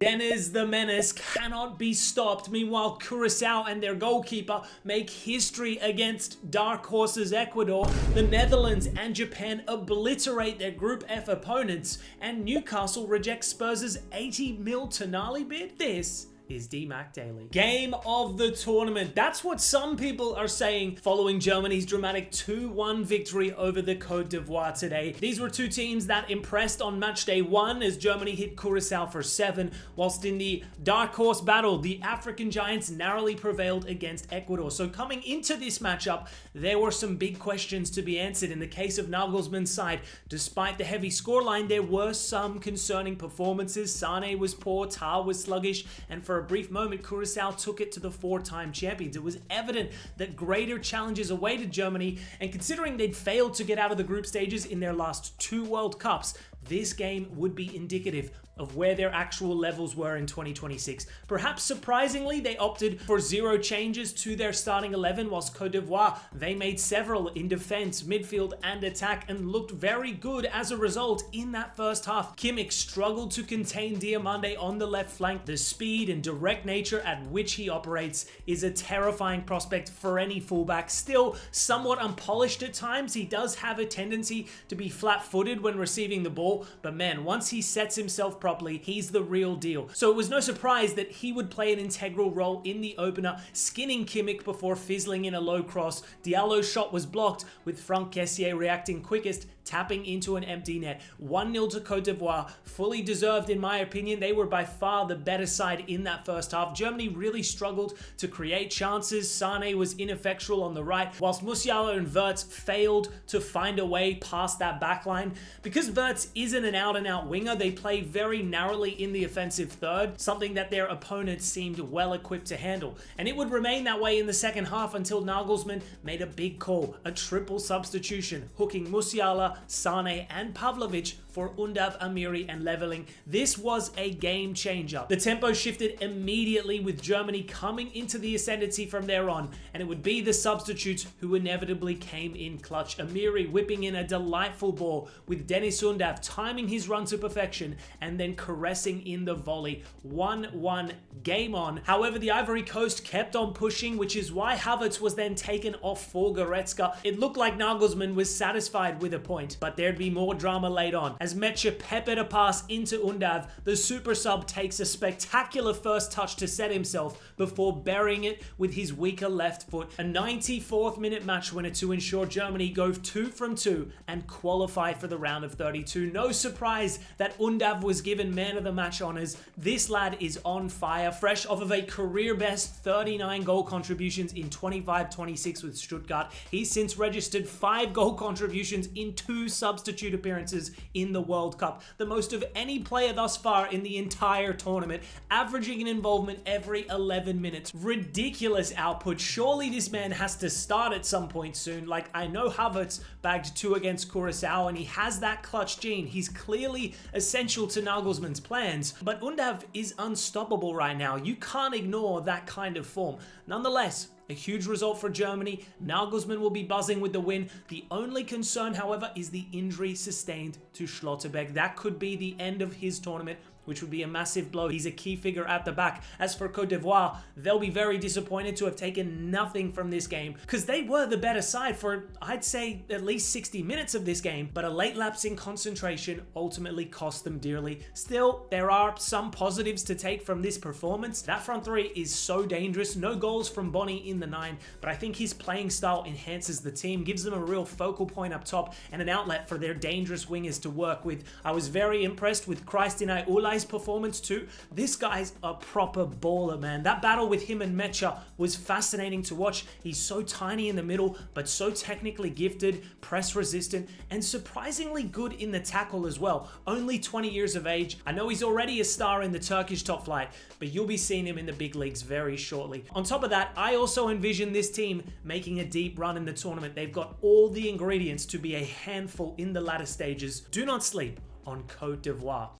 Dennis the Menace cannot be stopped. Meanwhile, Curacao and their goalkeeper make history against dark horses Ecuador. The Netherlands and Japan obliterate their Group F opponents, and Newcastle rejects Spurs' 80 mil Tonali bid. This is DMAC Daily. Game of the tournament. That's what some people are saying following Germany's dramatic 2-1 victory over the Côte d'Ivoire today. These were two teams that impressed on match day 1 as Germany hit Curacao for 7, whilst in the dark horse battle, the African giants narrowly prevailed against Ecuador. So coming into this matchup, there were some big questions to be answered. In the case of Nagelsmann's side, despite the heavy scoreline, there were some concerning performances. Sane was poor, Tar was sluggish, and for a brief moment, Curacao took it to the 4-time champions. It was evident that greater challenges awaited Germany, and considering they'd failed to get out of the group stages in their last 2 World Cups, this game would be indicative of where their actual levels were in 2026. Perhaps surprisingly, they opted for 0 changes to their starting 11, whilst Côte d'Ivoire, they made several in defense, midfield, and attack, and looked very good as a result in that first half. Kimmich struggled to contain Diomande on the left flank. The speed and direct nature at which he operates is a terrifying prospect for any fullback. Still somewhat unpolished at times, he does have a tendency to be flat-footed when receiving the ball, but man, once he sets himself properly, he's the real deal. So it was no surprise that he would play an integral role in the opener, skinning Kimmich before fizzling in a low cross. Diallo's shot was blocked, with Franck Kessié reacting quickest, tapping into an empty net. 1-0 to Côte d'Ivoire, fully deserved in my opinion. They were by far the better side in that first half. Germany really struggled to create chances. Sane was ineffectual on the right, whilst Musiala and Wirtz failed to find a way past that backline. Because Wirtz isn't an out-and-out winger, they play very narrowly in the offensive third, something that their opponents seemed well equipped to handle. And it would remain that way in the second half until Nagelsmann made a big call, a triple substitution, hooking Musiala, Sane, and Pavlovic for Undav, Amiri, and leveling. This was a game changer. The tempo shifted immediately with Germany coming into the ascendancy from there on, and it would be the substitutes who inevitably came in clutch. Amiri whipping in a delightful ball with Dennis Undav timing his run to perfection and then caressing in the volley. 1-1, game on. However, the Ivory Coast kept on pushing, which is why Havertz was then taken off for Goretzka. It looked like Nagelsmann was satisfied with a point, but there'd be more drama late on. As Mecha peppered a pass into Undav, the super sub takes a spectacular first touch to set himself before burying it with his weaker left foot. A 94th minute match winner to ensure Germany go 2 from 2 and qualify for the round of 32. No surprise that Undav was given man of the match honors. This lad is on fire, fresh off of a career best 39 goal contributions in 25-26 with Stuttgart. He's since registered 5 goal contributions in 2 substitute appearances in the World Cup, the most of any player thus far in the entire tournament, averaging an involvement every 11 minutes. Ridiculous output. Surely this man has to start at some point soon. Like, I know Havertz bagged 2 against Curacao and he has that clutch gene. He's clearly essential to Nagelsmann's plans, but Undav is unstoppable right now. You can't ignore that kind of form. Nonetheless, a huge result for Germany. Nagelsmann will be buzzing with the win. The only concern, however, is the injury sustained to Schlotterbeck. That could be the end of his tournament, which would be a massive blow. He's a key figure at the back. As for Côte d'Ivoire, they'll be very disappointed to have taken nothing from this game because they were the better side for, I'd say, at least 60 minutes of this game, but a late lapse in concentration ultimately cost them dearly. Still, there are some positives to take from this performance. That front 3 is so dangerous. No goals from Bonny in the 9, but I think his playing style enhances the team, gives them a real focal point up top and an outlet for their dangerous wingers to work with. I was very impressed with Christinai Ulai's performance too. This guy's a proper baller, man. That battle with him and Mecha was fascinating to watch. He's so tiny in the middle, but so technically gifted, press resistant, and surprisingly good in the tackle as well. Only 20 years of age. I know he's already a star in the Turkish top flight, but you'll be seeing him in the big leagues very shortly. On top of that, I also envision this team making a deep run in the tournament. They've got all the ingredients to be a handful in the latter stages. Do not sleep on Côte d'Ivoire.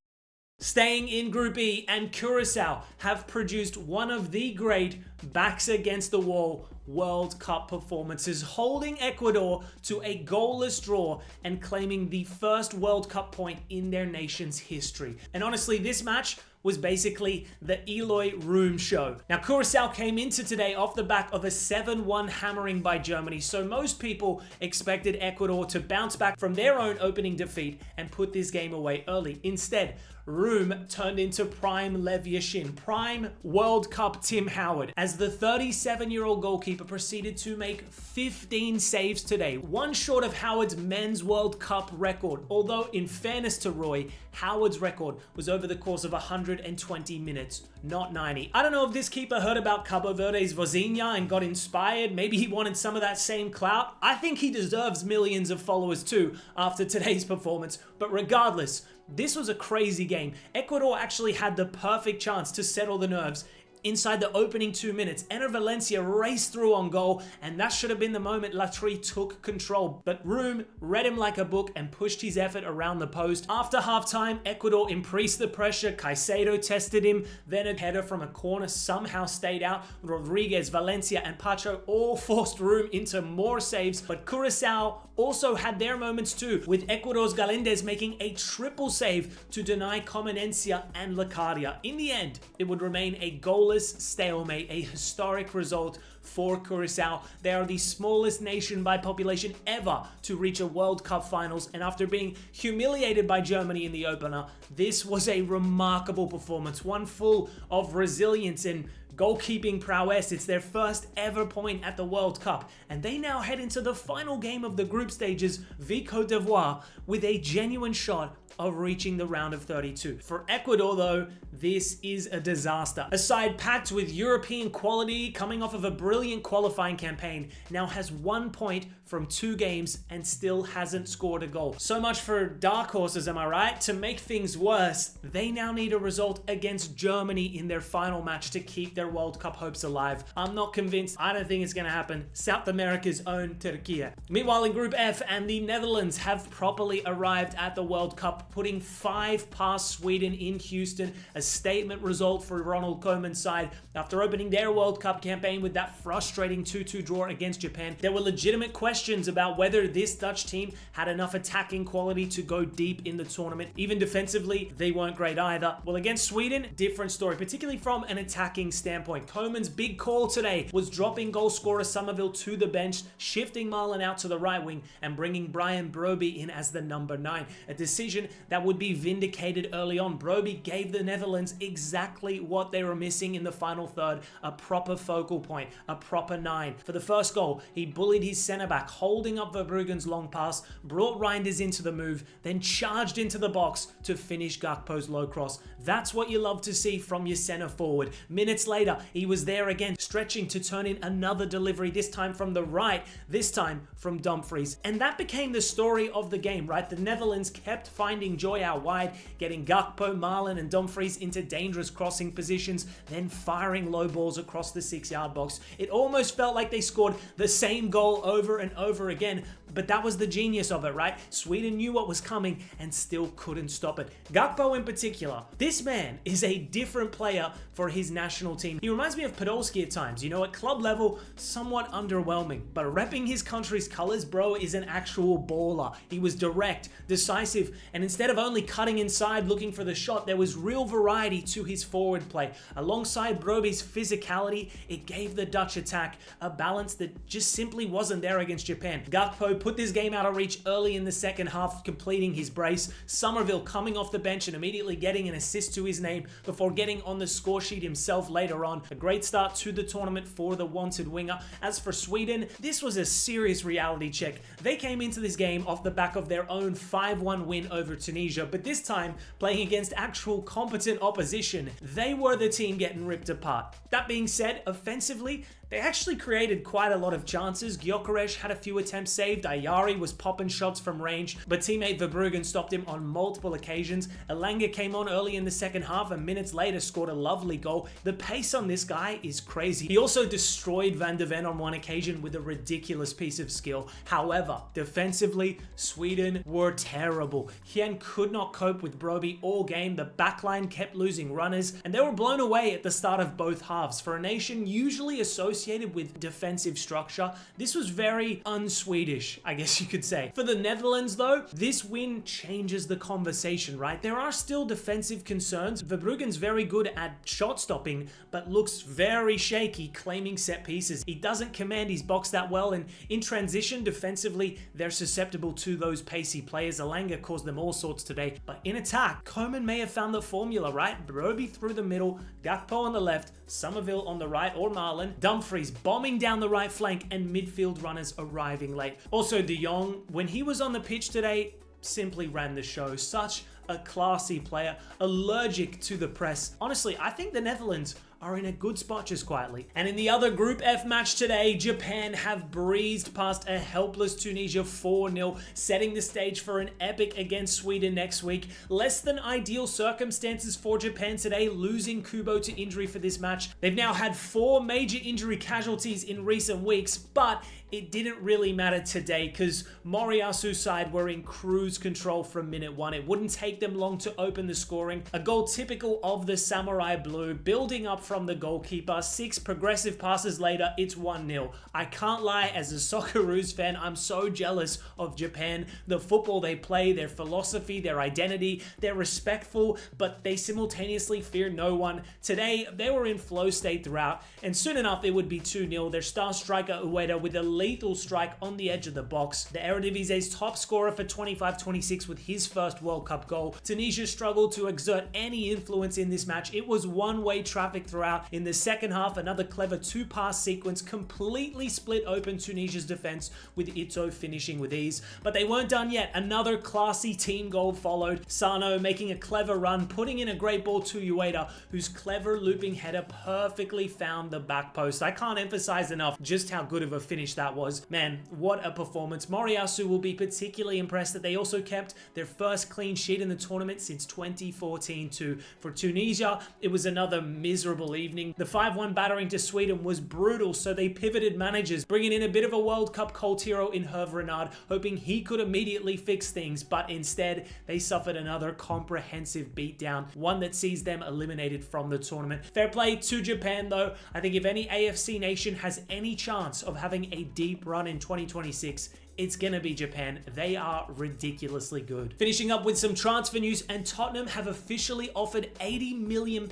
Staying in Group E, and Curacao have produced one of the great backs against the wall World Cup performances, holding Ecuador to a goalless draw and claiming the first World Cup point in their nation's history. And honestly, this match was basically the Eloy Room show. Now, Curacao came into today off the back of a 7-1 hammering by Germany, so most people expected Ecuador to bounce back from their own opening defeat and put this game away early. Instead, Room turned into prime Lev Yashin, prime World Cup Tim Howard, as the 37-year-old goalkeeper proceeded to make 15 saves today, one short of Howard's men's World Cup record, although in fairness to Roy, Howard's record was over the course of 120 minutes, not 90. I don't know if this keeper heard about Cabo Verde's Vozinha and got inspired. Maybe he wanted some of that same clout. I think he deserves millions of followers too after today's performance, but regardless, this was a crazy game. Ecuador actually had the perfect chance to settle the nerves. Inside the opening 2 minutes, Ener Valencia raced through on goal, and that should have been the moment Latry took control. But Room read him like a book and pushed his effort around the post. After halftime, Ecuador increased the pressure. Caicedo tested him, then a header from a corner somehow stayed out. Rodriguez, Valencia, and Pacho all forced Room into more saves, but Curacao also had their moments too, with Ecuador's Galindez making a triple save to deny Comenencia and Lacadia. In the end, it would remain a goalless stalemate, a historic result for Curacao. They are the smallest nation by population ever to reach a World Cup finals, and after being humiliated by Germany in the opener, this was a remarkable performance, one full of resilience and goalkeeping prowess. It's their first ever point at the World Cup, and they now head into the final game of the group stages, v Côte d'Ivoire, with a genuine shot of reaching the round of 32. For Ecuador though, this is a disaster. A side packed with European quality, coming off of a brilliant qualifying campaign, now has 1 point from 2 games and still hasn't scored a goal. So much for dark horses, am I right? To make things worse, they now need a result against Germany in their final match to keep their World Cup hopes alive. I'm not convinced. I don't think it's gonna happen. South America's own Turkey. Meanwhile, in Group F, and the Netherlands have properly arrived at the World Cup, putting 5 past Sweden in Houston, a statement result for Ronald Koeman's side after opening their World Cup campaign with that frustrating 2-2 draw against Japan. There were legitimate questions about whether this Dutch team had enough attacking quality to go deep in the tournament. Even defensively, they weren't great either. Well, against Sweden, different story, particularly from an attacking standpoint. Koeman's big call today was dropping goal scorer Somerville to the bench, shifting Marlon out to the right wing, and bringing Brian Broby in as the number 9. A decision that would be vindicated early on. Broby gave the Netherlands exactly what they were missing in the final third, a proper focal point, a proper 9. For the first goal, he bullied his centre back, holding up Verbruggen's long pass, brought Reinders into the move, then charged into the box to finish Gakpo's low cross. That's what you love to see from your centre forward. Minutes later, he was there again, stretching to turn in another delivery, this time from the right, this time from Dumfries. And that became the story of the game, right? The Netherlands kept finding joy out wide, getting Gakpo, Marlon, and Dumfries into dangerous crossing positions, then firing low balls across the 6-yard box. It almost felt like they scored the same goal over and over again, but that was the genius of it, right? Sweden knew what was coming and still couldn't stop it. Gakpo in particular, this man is a different player for his national team. He reminds me of Podolski at times, you know, at club level, somewhat underwhelming, but repping his country's colors, bro, is an actual baller. He was direct, decisive, and instead of only cutting inside looking for the shot, there was real variety to his forward play. Alongside Broby's physicality, it gave the Dutch attack a balance that just simply wasn't there against Japan. Gakpo put this game out of reach early in the second half, completing his brace. Somerville coming off the bench and immediately getting an assist to his name before getting on the score sheet himself later on. A great start to the tournament for the wanted winger. As for Sweden, this was a serious reality check. They came into this game off the back of their own 5-1 win over Tunisia, but this time playing against actual competent opposition. They were the team getting ripped apart. That being said, offensively, they actually created quite a lot of chances. Gyökeres had a few attempts saved. Ayari was popping shots from range, but teammate Verbruggen stopped him on multiple occasions. Elanga came on early in the second half and minutes later scored a lovely goal. The pace on this guy is crazy. He also destroyed Van de Ven on one occasion with a ridiculous piece of skill. However, defensively, Sweden were terrible. Hien could not cope with Broby all game. The backline kept losing runners, and they were blown away at the start of both halves. For a nation usually associated associated with defensive structure. This was very un-Swedish, I guess you could say. For the Netherlands though, this win changes the conversation, right? There are still defensive concerns. Verbruggen's very good at shot stopping, but looks very shaky claiming set pieces. He doesn't command his box that well, and in transition defensively, they're susceptible to those pacey players. Alanga caused them all sorts today, but in attack, Koeman may have found the formula, right? Broby through the middle, Gakpo on the left, Somerville on the right, or Marlon, Dumfries bombing down the right flank, and midfield runners arriving late. Also, De Jong, when he was on the pitch today, simply ran the show. Such a classy player, allergic to the press. Honestly, I think the Netherlands are in a good spot just quietly. And in the other Group F match today, Japan have breezed past a helpless Tunisia 4-0, setting the stage for an epic against Sweden next week. Less than ideal circumstances for Japan today, losing Kubo to injury for this match. They've now had 4 major injury casualties in recent weeks, but it didn't really matter today because Moriasu's side were in cruise control from minute 1. It wouldn't take them long to open the scoring. A goal typical of the Samurai Blue, building up from the goalkeeper. 6 progressive passes later, it's 1-0. I can't lie, as a Socceroos fan, I'm so jealous of Japan. The football they play, their philosophy, their identity, they're respectful, but they simultaneously fear no one. Today, they were in flow state throughout, and soon enough, it would be 2-0. Their star striker, Ueda, with a lethal strike on the edge of the box. The Eredivisie's top scorer for 25-26 with his first World Cup goal. Tunisia struggled to exert any influence in this match. It was one-way traffic throughout. In the second half, another clever 2-pass sequence completely split open Tunisia's defense, with Ito finishing with ease. But they weren't done yet. Another classy team goal followed. Sano making a clever run, putting in a great ball to Ueda, whose clever looping header perfectly found the back post. I can't emphasize enough just how good of a finish that was. Man, what a performance. Moriyasu will be particularly impressed that they also kept their first clean sheet in the tournament since 2014 too. For Tunisia, it was another miserable evening. The 5-1 battering to Sweden was brutal, so they pivoted managers, bringing in a bit of a World Cup cult hero in Hervé Renard, hoping he could immediately fix things, but instead they suffered another comprehensive beatdown, one that sees them eliminated from the tournament. Fair play to Japan though. I think if any AFC nation has any chance of having a deep run in 2026, it's gonna be Japan. They are ridiculously good. Finishing up with some transfer news, and Tottenham have officially offered £80 million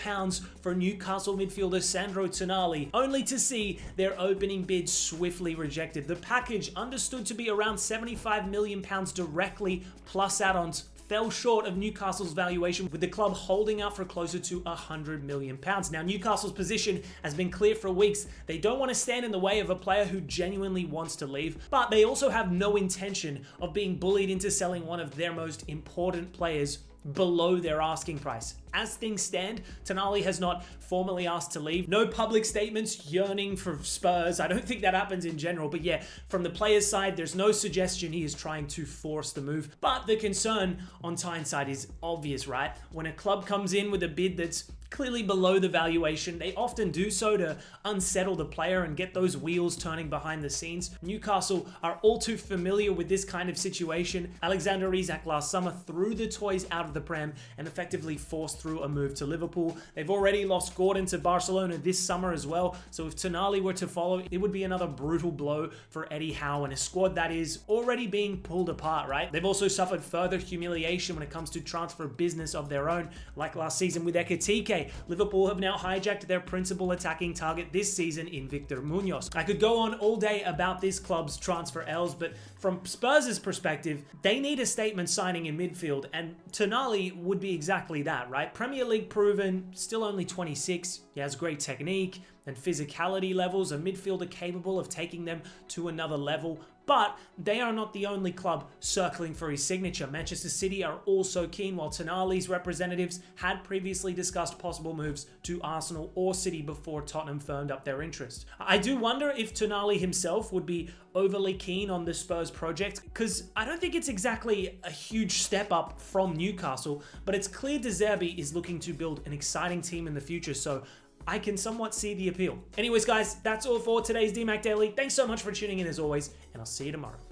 for Newcastle midfielder Sandro Tonali, only to see their opening bid swiftly rejected. The package, understood to be around £75 million directly, plus add-ons, fell short of Newcastle's valuation, with the club holding out for closer to £100 million. Now, Newcastle's position has been clear for weeks. They don't want to stand in the way of a player who genuinely wants to leave, but they also have no intention of being bullied into selling one of their most important players below their asking price. As things stand, Tonali has not formally asked to leave. No public statements yearning for Spurs. I don't think that happens in general, but yeah, from the player's side, there's no suggestion he is trying to force the move. But the concern on Tyneside is obvious, right? When a club comes in with a bid that's clearly below the valuation, they often do so to unsettle the player and get those wheels turning behind the scenes. Newcastle are all too familiar with this kind of situation. Alexander Isak last summer threw the toys out of the pram and effectively forced through a move to Liverpool. They've already lost Gordon to Barcelona this summer as well, so if Tonali were to follow, it would be another brutal blow for Eddie Howe and a squad that is already being pulled apart, right? They've also suffered further humiliation when it comes to transfer business of their own, like last season with Ekitike. Liverpool have now hijacked their principal attacking target this season in Victor Munoz. I could go on all day about this club's transfer L's, but from Spurs' perspective, they need a statement signing in midfield, and Tonali would be exactly that, right? Premier League proven, still only 26, he has great technique and physicality levels, a midfielder capable of taking them to another level. But they are not the only club circling for his signature. Manchester City are also keen, while Tonali's representatives had previously discussed possible moves to Arsenal or City before Tottenham firmed up their interest. I do wonder if Tonali himself would be overly keen on the Spurs project, because I don't think it's exactly a huge step up from Newcastle, but it's clear De Zerbi is looking to build an exciting team in the future, so I can somewhat see the appeal. Anyways, guys, that's all for today's DMAC Daily. Thanks so much for tuning in as always, and I'll see you tomorrow.